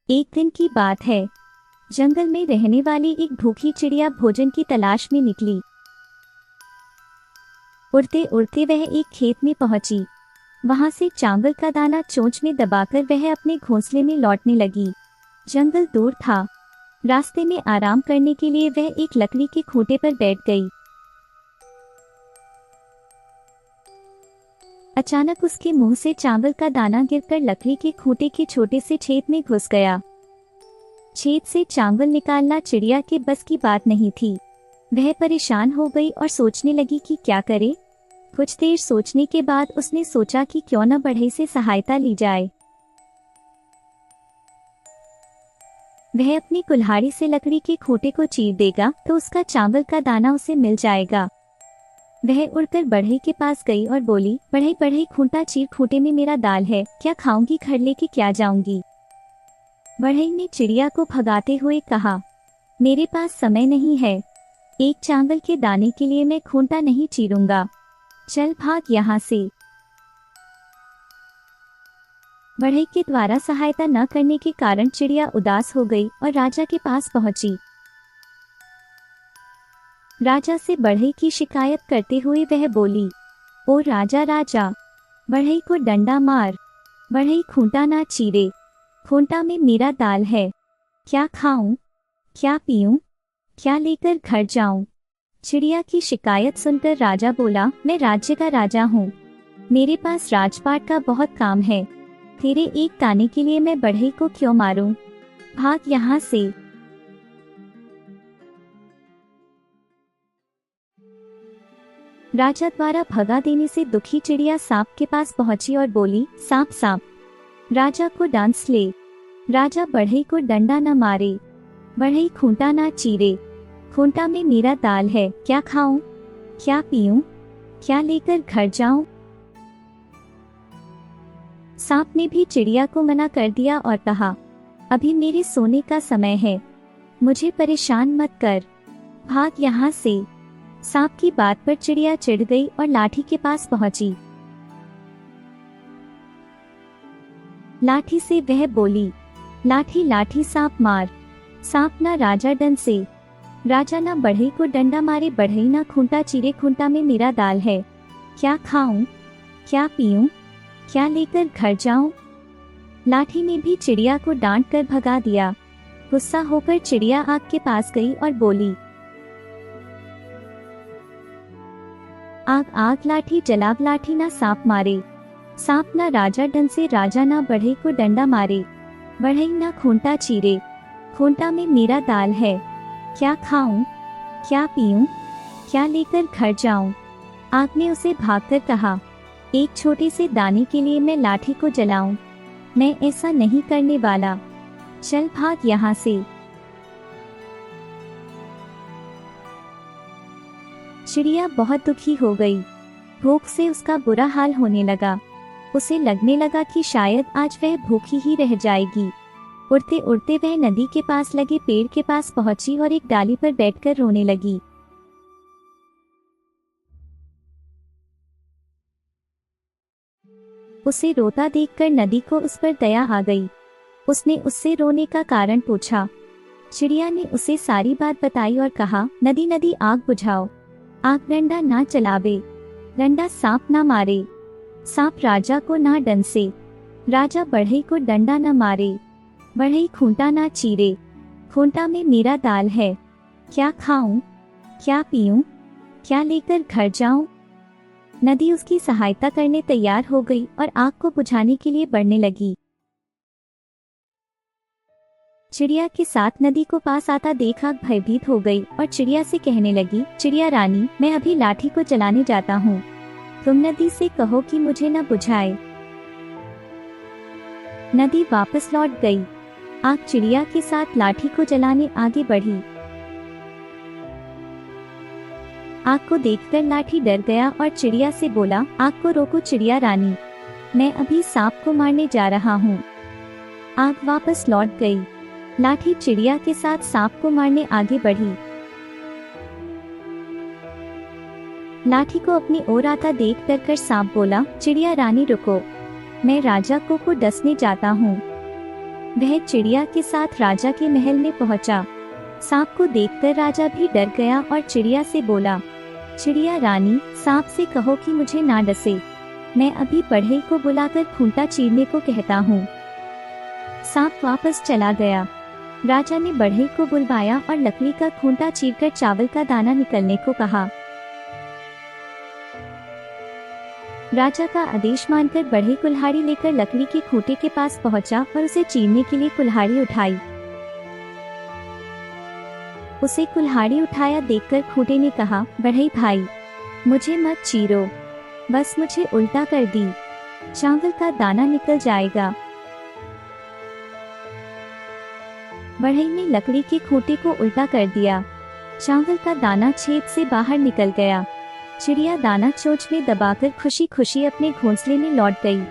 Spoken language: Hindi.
एक दिन की बात है। जंगल में रहने वाली एक भूखी चिड़िया भोजन की तलाश में निकली। उड़ते उड़ते वह एक खेत में पहुंची। वहां से चावल का दाना चोंच में दबाकर वह अपने घोंसले में लौटने लगी। जंगल दूर था। रास्ते में आराम करने के लिए वह एक लकड़ी के खूंटे पर बैठ गई। अचानक उसके मुंह से चावल का दाना गिरकर लकड़ी के खूंटे के छोटे से छेद में घुस गया। छेद से चावल निकालना चिड़िया के बस की बात नहीं थी। वह परेशान हो गई और सोचने लगी कि क्या करे। कुछ देर सोचने के बाद उसने सोचा कि क्यों न बढ़ई से सहायता ली जाए। वह अपनी कुल्हाड़ी से लकड़ी के खूंटे को चीर देगा तो उसका चावल का दाना उसे मिल जाएगा। वह उड़कर बढ़ई के पास गई और बोली, बढ़ई बढ़ई खूंटा चीर, खूंटे में मेरा दाल है, क्या खाऊंगी, घर लेके क्या जाऊंगी। बढ़ई ने चिड़िया को भगाते हुए कहा, मेरे पास समय नहीं है। एक चावल के दाने के लिए मैं खूंटा नहीं चीरूंगा। चल भाग यहाँ से। बढ़ई के द्वारा सहायता न करने के कारण चिड़िया उदास हो गई और राजा के पास पहुंची। राजा से बढ़ई की शिकायत करते हुए वह बोली, ओ राजा राजा, बढ़ई को डंडा मार। बढ़ई खूंटा ना चीरे, खूंटा में मेरा दाल है, क्या खाऊं, क्या पीऊं, क्या लेकर घर जाऊं। चिड़िया की शिकायत सुनकर राजा बोला, मैं राज्य का राजा हूँ, मेरे पास राजपाट का बहुत काम है। तेरे एक दाने के लिए मैं बढ़ई को क्यों मारूं, भाग यहाँ से। राजा द्वारा भगा देने से दुखी चिड़िया सांप के पास पहुंची और बोली, सांप सांप, राजा को डांस ले। राजा बढ़ई को डंडा न मारे, बढ़ई खूंटा ना चीरे, खूंटा में मेरा दाल है, क्या खाऊं, क्या पीऊं, क्या लेकर घर जाऊं। सांप ने भी चिड़िया को मना कर दिया और कहा, अभी मेरे सोने का समय है, मुझे परेशान मत कर, भाग यहाँ से। सांप की बात पर चिड़िया चिढ़ गई और लाठी के पास पहुंची। लाठी से वह बोली, लाठी लाठी सांप मार। सांप ना राजा डंड से, राजा ना बढ़ई को डंडा मारे, बढ़ई ना खूंटा चीरे, खूंटा में मेरा दाल है, क्या खाऊं, क्या पीऊं, क्या लेकर घर जाऊं। लाठी ने भी चिड़िया को डांट कर भगा दिया। गुस्सा होकर चिड़िया आग के पास गई और बोली, आग आग लाठी जलाब, लाठी ना सांप मारे, सांप ना राजा डंड से, राजा ना बढ़ई को डंडा मारे, बढ़ई ना खूंटा चीरे, खूंटा में मेरा दाल है, क्या खाऊं, क्या पीऊं, क्या लेकर घर जाऊं। आग ने उसे भागकर कहा, एक छोटे से दाने के लिए मैं लाठी को जलाऊं, मैं ऐसा नहीं करने वाला, चल भाग यहाँ से। चिड़िया बहुत दुखी हो गई। भूख से उसका बुरा हाल होने लगा। उसे लगने लगा कि शायद आज वह भूखी ही रह जाएगी। उड़ते उड़ते वह नदी के पास लगे पेड़ के पास पहुंची और एक डाली पर बैठकर रोने लगी। उसे रोता देखकर नदी को उस पर दया आ गई। उसने उससे रोने का कारण पूछा। चिड़िया ने उसे सारी बात बताई और कहा, नदी नदी आग बुझाओ, आग डंडा ना चलावे, डंडा सांप ना मारे, सांप राजा को ना डंड से, राजा बढ़ई को डंडा ना मारे, बढ़ई खूंटा ना चीरे, खूंटा में मेरा दाल है, क्या खाऊं, क्या पीऊं, क्या लेकर घर जाऊं। नदी उसकी सहायता करने तैयार हो गई और आग को बुझाने के लिए बढ़ने लगी। चिड़िया के साथ नदी को पास आता देख आग भयभीत हो गई और चिड़िया से कहने लगी, चिड़िया रानी, मैं अभी लाठी को जलाने जाता हूँ, तुम नदी से कहो कि मुझे न बुझाए। नदी वापस लौट गई। आग चिड़िया के साथ लाठी को जलाने आगे बढ़ी। आग को देखकर लाठी डर गया और चिड़िया से बोला, आग को रोको चिड़िया रानी, मैं अभी सांप को मारने जा रहा हूँ। आग वापस लौट गई। लाठी चिड़िया के साथ सांप को मारने आगे बढ़ी। लाठी को अपनी ओर आता देख कर सांप बोला, चिड़िया रानी रुको, मैं राजा को डसने जाता हूँ। वह चिड़िया के साथ राजा के महल में पहुंचा। सांप को देखकर राजा भी डर गया और चिड़िया से बोला, चिड़िया रानी, सांप से कहो कि मुझे ना डसे, मैं अभी बढ़ई को बुलाकर खूंटा चीरने को कहता हूँ। सांप वापस चला गया। राजा ने बढ़ई को बुलवाया और लकड़ी का खूंटा चीरकर चावल का दाना निकलने को कहा। राजा का आदेश मानकर बढ़ई कुल्हाड़ी लेकर लकड़ी के खूंटे के पास पहुंचा और उसे चीरने के लिए कुल्हाड़ी उठाई। उसे कुल्हाड़ी उठाया देखकर खूंटे ने कहा, बढ़ई भाई, मुझे मत चीरो, बस मुझे उल्टा कर दी, चावल का दाना निकल जाएगा। बढ़ई ने लकड़ी के खूंटे को उल्टा कर दिया। चावल का दाना छेद से बाहर निकल गया। चिड़िया दाना चोंच में दबाकर खुशी खुशी अपने घोंसले में लौट गई।